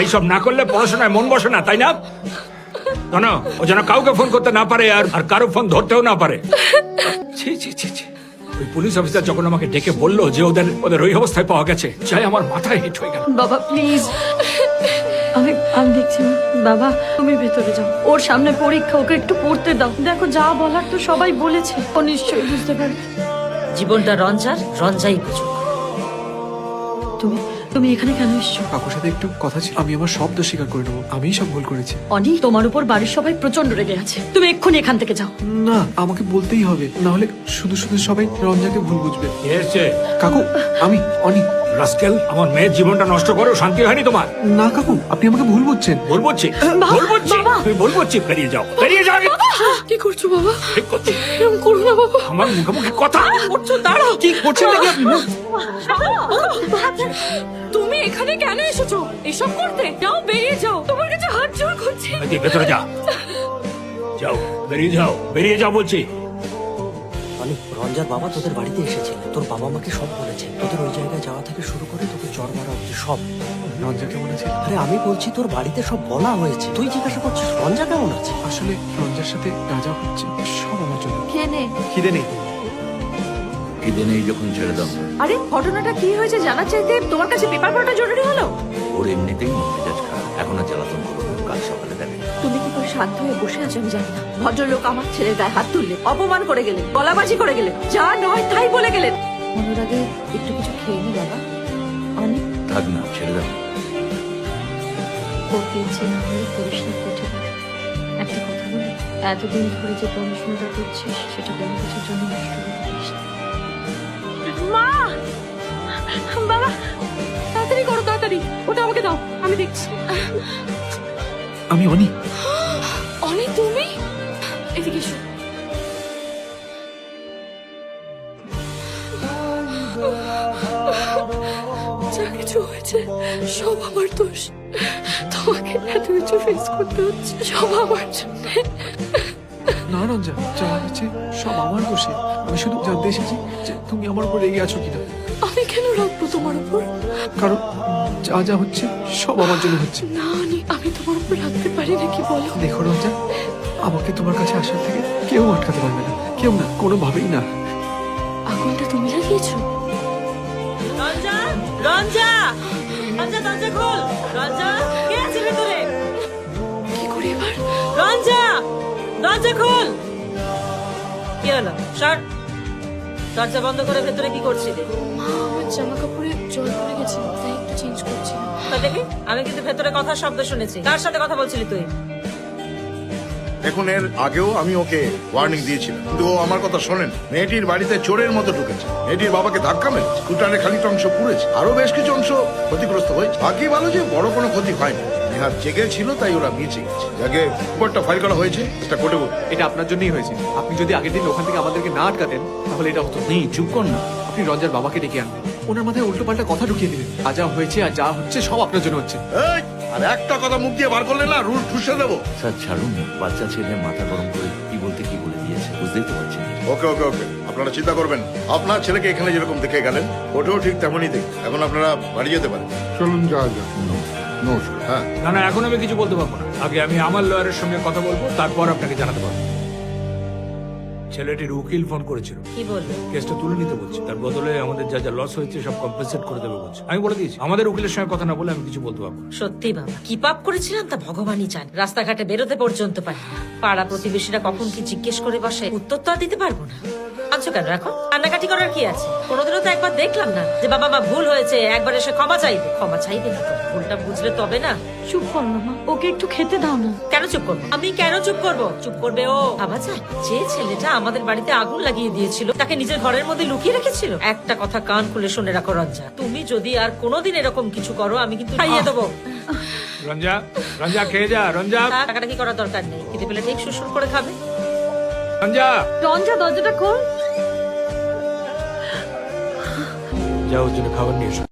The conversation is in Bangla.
এইসব না করলে পড়াশোনায় মন বসে না, তাই না? না, ও যেন কাউকে ফোন করতে না পারে আর কারো ফোন ধরতেও না পারে। ছি ছি ছি ছি। ওই পুলিশ অফিসার যখন আমাকে ডেকে বললো যে ওদের ওই অবস্থায় পাওয়া গেছে, চাই আমার মাথায় হিট হয়ে গেল। বাবা প্লিজ, আমি দেখছি না। বাবা তুমি ভেতরে যাও, ওর সামনে পরীক্ষা, ওকে একটু পড়তে দাও। দেখো যা বলার তো সবাই বলেছে, ও নিশ্চয়ই বুঝতে পারবে। জীবনটা রঞ্জাই বুঝুক। তুমি এখানে কেন এসছো? কাকুর সাথে একটু কথা ছিল, আমি আমার সব দোষ স্বীকার করে নেবো, আমিই সব ভুল করেছি। অনি, তোমার উপর বাড়ির সবাই প্রচন্ড রেগে আছে, তুমি এক্ষুনি এখান থেকে যাও। না, আমাকে বলতেই হবে, না হলে শুধু শুধু সবাই রঞ্জাকে ভুল বুঝবে। এসছে কাকু, আমি অনি। রাস্কেল, আমার মেয়ের জীবনটা নষ্ট করো, শান্তি হয়নি তোমার? না কাকু, আপনি আমাকে ভুল বুঝছেন। ভুল বুঝছি, ভুল বুঝছি, তুমি ভুল বুঝছি। বেরিয়ে যাও, বেরিয়ে যাও। কি করছো বাবা? ঠিক করছি। এরকম করো না বাবা। আমার মুখে মুখে কথা করছো, দাঁড়াও। কি করছেন নাকি আপনি? তুমি এখানে কেন এসেছো এসব করতে? যাও, বেরিয়ে যাও, তোমার কাছে হাত জোড় করছি। এই, ভেতরে যা, যাও, বেরিয়ে যাও, বেরিয়ে যাও বলছি। রঞ্জার বাবা তোদের বাড়িতে এসেছিলেন, তোর বাবা মাকে সব বলেছে, তোদের ওই জায়গায় যাওয়া থেকে শুরু করে তোকে জ্বর মারা অব্দি সব। রঞ্জা কেমন আছে? আরে আমি বলছি তোর বাড়িতে সব বলা হয়েছে, তুই জিজ্ঞাসা করছিস রঞ্জা কেমন আছে? আসলে রঞ্জার সাথে রাজা হচ্ছে সব আমার জন্য। কে নে? খিদে নেই। খিদে নেই যখন ছেড়ে দাও। আরে ঘটনাটা কি হয়েছে জানার চাইতে তোমার কাছে পেপার পড়াটা জরুরি হলো? ওর এমনিতেই মন মেজাজ খারাপ, এখন আর জ্বালাতন করবো না, কাল সকালে দেখে। তুমি কি করে শান্ত হয়ে বসে আছো আমি জানি না। ভদ্রলোক আমার ছেলের গায়ে হাত তুললে, অপমান করে গেলেন, গলাবাজি করে গেলেন, যা নয় তাই বলে গেলেন। অনুরাগে একটু কিছু খেয়ে নি বাবা। অনেক থাক না, ছেড়ে দাও। করতে ইচ্ছে না হলে করিস না, করতে পারে। একটা কথা বলি, এতদিন ধরে যে পড়াশোনাটা করছিস সেটা কোনো কিছুর জন্য নষ্ট করে দিস না। মা, বাবা, তাড়াতাড়ি করো, তাড়াতাড়ি ওটা আমাকে দাও, আমি দেখছি। আমি অনি। অনেক তুমি এদিকে এসো। যা কিছু হয়েছে সব আমার দোষ, তোমাকে এত কিছু ফেস করতে হচ্ছে সব আমার জন্য। না রঞ্জা, যা হয়েছে সব আমার দোষে। আমি শুধু জানতে এসেছি যে তুমি আমার উপর রেগে আছো কিনা। আমি কেন রাখবো তোমার উপর? কারণ যা যা হচ্ছে সব আমার জন্য হচ্ছে। না আমি তোমার উপর রাখতে পারি নাকি বলো? দেখো রঞ্জা, আমাকে তোমার কাছে আসার থেকে কেউ আটকাতে পারবে না, কেউ না, কোনোভাবেই না। আগুনটা তুমি লাগিয়েছো? রঞ্জা, রঞ্জা, রঞ্জা, দরজা খোল। রঞ্জা, কে আছে ভেতরে? কি করি এবার? রঞ্জা, দরজা খোল। কি হলো? সর। দরজা বন্ধ করে ভেতরে কি করছিলি? মা, আমার জামা কাপড়ে জল পড়ে গেছে, তাই একটু চেঞ্জ করছি। তা দেখি, আমি কিন্তু ভেতরে কথার শব্দ শুনেছি। কার সাথে কথা বলছিলি তুই? দেখুন, এর আগেও আমি ওকে ওয়ার্নিং দিয়েছিলাম, কিন্তু ও আমার কথা শোনেন। মেয়েটির বাড়িতে চোরের মতো ঢুকেছে, মেয়েটির বাবাকে ধাক্কা মেরেছে, স্কুটারের খানিকটা অংশ পুড়েছে, আরো বেশ কিছু অংশ ক্ষতিগ্রস্ত হয়েছে। বাকি ভালো যে বড় কোনো ক্ষতি হয়নি। নেহাত জেগে ছিল তাই ওরা বেঁচে গেছে। যাকে উপরটা ফাইল করা হয়েছে এটা কোর্টে বলবো। এটা আপনার জন্যই হয়েছে। আপনি যদি আগের দিন ওখান থেকে আমাদেরকে না আটকাতেন তাহলে এটা হতো। নেই, চুপ কর না। আপনি রঞ্জার বাবাকে ডেকে আনবেন, ওনার মাথায় উল্টো পাল্টা কথা ঢুকিয়ে দিলেন। যা হয়েছে আর যা হচ্ছে সব আপনার জন্য হচ্ছে। এই, আর একটা কথা মুখ দিয়ে বার করলে না রুল ঠুসে দেবো। স্যার ছাড়ুন, বাচ্চা ছেলে মাথা গরম করে কি বলতে কি বলে দিয়েছে, বুঝতেই তো পারছেন। ওকে ওকে ওকে, আপনারা চিন্তা করবেন। আপনার ছেলেকে এখানে যেরকম দেখে গেলেন ওটাও ঠিক তেমনই দেখ। এখন আপনারা বাড়ি যেতে পারেন। চলুন যাওয়া যাক। নমস্কার। হ্যাঁ, না, এখন আমি কিছু বলতে পারবো না। আগে আমি আমার লয়ারের সঙ্গে কথা বলবো, তারপর আপনাকে জানাতে পারবো। ছেলেটির উকিল ফোন করেছিল, কি বলবো? কেসটা তুলে নিতে বলছে, তার বদলে আমাদের যা যা লস হয়েছে সব কম্পেনসেট করে দেবে বলছে। আমি বলে দিয়েছি আমাদের উকিলের সঙ্গে কথা না বলে আমি কিছু বলতে পারবো না। সত্যি বাবা, কি পাপ করেছিলাম তা ভগবানই জানে। রাস্তাঘাটে বেরোতে পর্যন্ত পারি না। পাড়া প্রতিবেশীরা কখন কি জিজ্ঞেস করে বসে, উত্তর তো আর দিতে পারবো না। আচ্ছা কেন রাখো, কান্নাকাটি করার কি আছে? কোনোদিনও তো একবার দেখলাম না যে বাবা মা ভুল হয়েছে একবার এসে ক্ষমা চাইবে। ক্ষমা চাইবে না তো, ভুলটা বুঝলে তবে না। চুপ কর না মা, ওকে একটু খেতে দাও না। কেন চুপ করবো? আমি কেন চুপ করবো? চুপ করবে ও? ভাবা যায়, যে ছেলেটা আমাদের বাড়িতে আগুন লাগিয়ে দিয়েছিল তাকে নিজের ঘরের মধ্যে লুকিয়ে রেখেছিল। একটা কথা কান খুলে শুনে রাখো রঞ্জা, তুমি যদি আর কোনোদিন এরকম কিছু করো আমি কিন্তু খাইয়ে দেবো। রঞ্জা, রঞ্জা খেয়ে যা। রঞ্জা, টাকাটা কি করার দরকার নেই, খেতে পেলে ঠিক সুসুর করে খাবে। রঞ্জা, রঞ্জা, দরজাটা খোল। যা ওর জন্য খাবার নিয়ে এসো।